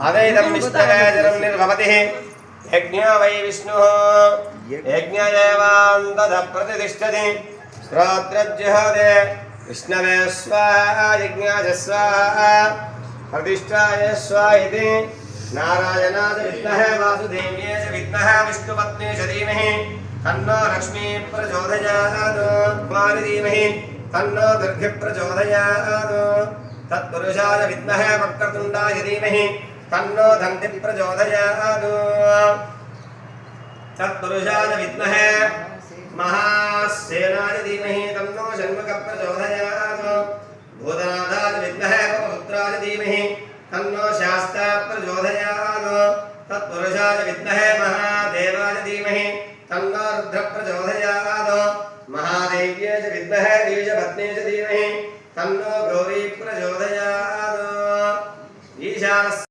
अदैदं विष्णवेजरं निर्भवतिः यज्ञो वै विष्णुः यज्ञदेवान्तदप्रतिष्ठति श्रोत्रज्जुहोदे विष्णवे स्वाहा यज्ञाय स्वाहा प्रतिष्ठाय स्वाहा इति नारायणाय विद्महे वासुदेव्यै च विद्महे विष्णुपत्न्यै च धीमहि तन्नो लक्ष्मी प्रचोदयात् कुमारी धीमहि तन्नो दुर्गे प्रचोदयात् तत्पुरुषाय विद्महे वक्रतुण्डाय धीमहि तन्नो दन्ति प्रचोदयात् तत्पुरुषाय विद्महे महासेनाय धीमहि तन्नो षण्मुख प्रचोदयात् भूतनाथाय विद्महे पवपुत्राय धीमहि तन्नो शास्ता प्रचोदयात् तत्पुरुषाय विद्महे महादेवाय धीमहि तन्नो रुद्र प्रचोदयात् महादेव्यै च विद्महे बीजपत्न्यै च धीमहि तन्नो गौरी प्रचोदयात् ईशानस्य